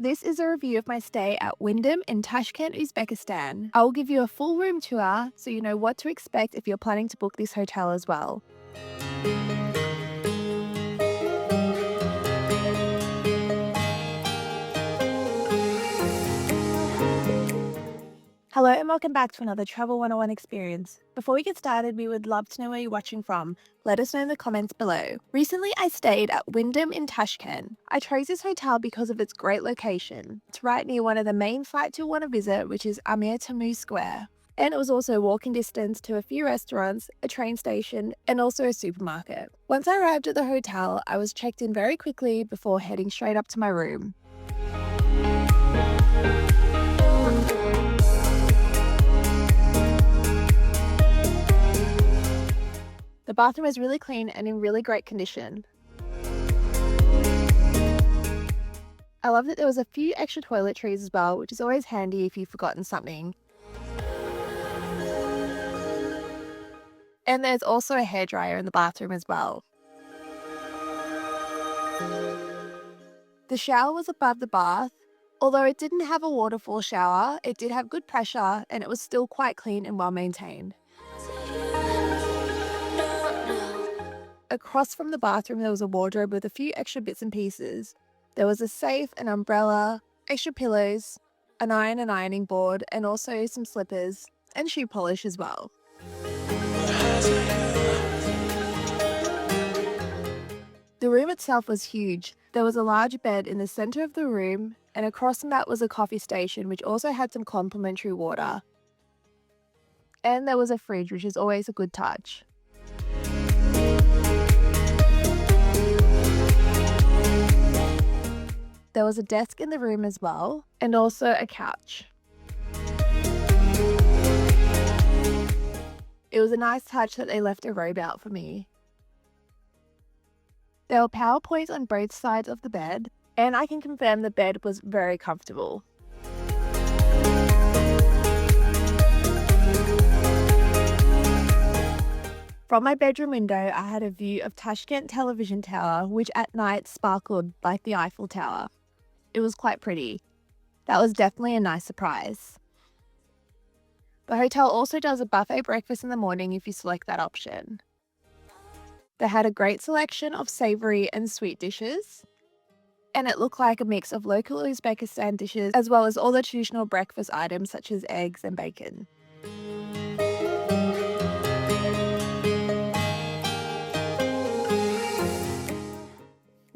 This is a review of my stay at Wyndham in Tashkent, Uzbekistan. I will give you a full room tour so you know what to expect if you're planning to book this hotel as well. Hello and welcome back to another Travel 101 experience. Before we get started, we would love to know where you're watching from. Let us know in the comments below. Recently, I stayed at Wyndham in Tashkent. I chose this hotel because of its great location. It's right near one of the main sites you'll want to visit, which is Amir Tamu Square. And it was also walking distance to a few restaurants, a train station, and also a supermarket. Once I arrived at the hotel, I was checked in very quickly before heading straight up to my room. The bathroom is really clean and in really great condition. I love that there was a few extra toiletries as well, which is always handy if you've forgotten something. And there's also a hairdryer in the bathroom as well. The shower was above the bath. Although it didn't have a waterfall shower, it did have good pressure and it was still quite clean and well maintained. Across from the bathroom there was a wardrobe with a few extra bits and pieces. There was a safe, an umbrella, extra pillows, an ironing board, and also some slippers and shoe polish as well. The room itself was huge. There was a large bed in the center of the room, and across from that was a coffee station which also had some complimentary water. And there was a fridge, which is always a good touch. There was a desk in the room as well, and also a couch. It was a nice touch that they left a robe out for me. There were power points on both sides of the bed, and I can confirm the bed was very comfortable. From my bedroom window, I had a view of Tashkent television tower, which at night sparkled like the Eiffel Tower. It was quite pretty. That was definitely a nice surprise. The hotel also does a buffet breakfast in the morning if you select that option. They had a great selection of savory and sweet dishes, and it looked like a mix of local Uzbekistan dishes as well as all the traditional breakfast items such as eggs and bacon.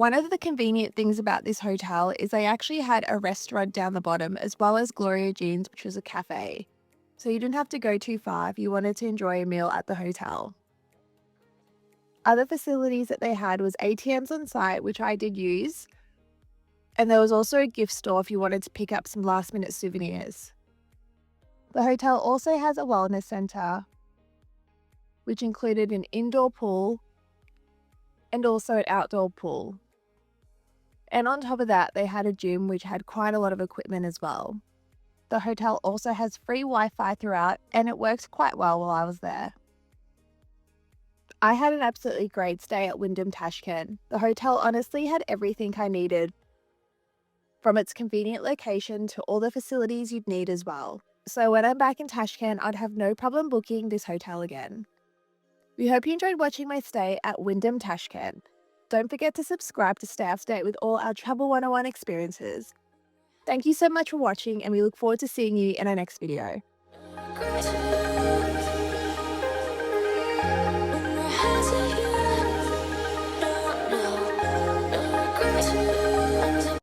One of the convenient things about this hotel is they actually had a restaurant down the bottom as well as Gloria Jean's, which was a cafe. So you didn't have to go too far if you wanted to enjoy a meal at the hotel. Other facilities that they had was ATMs on site, which I did use. And there was also a gift store if you wanted to pick up some last minute souvenirs. The hotel also has a wellness center, which included an indoor pool and also an outdoor pool. And on top of that, they had a gym which had quite a lot of equipment as well. The hotel also has free Wi-Fi throughout, and it worked quite well while I was there. I had an absolutely great stay at Wyndham Tashkent. The hotel honestly had everything I needed, from its convenient location to all the facilities you'd need as well. So when I'm back in Tashkent, I'd have no problem booking this hotel again. We hope you enjoyed watching my stay at Wyndham Tashkent. Don't forget to subscribe to stay up to date with all our Travel 101 experiences. Thank you so much for watching, and we look forward to seeing you in our next video.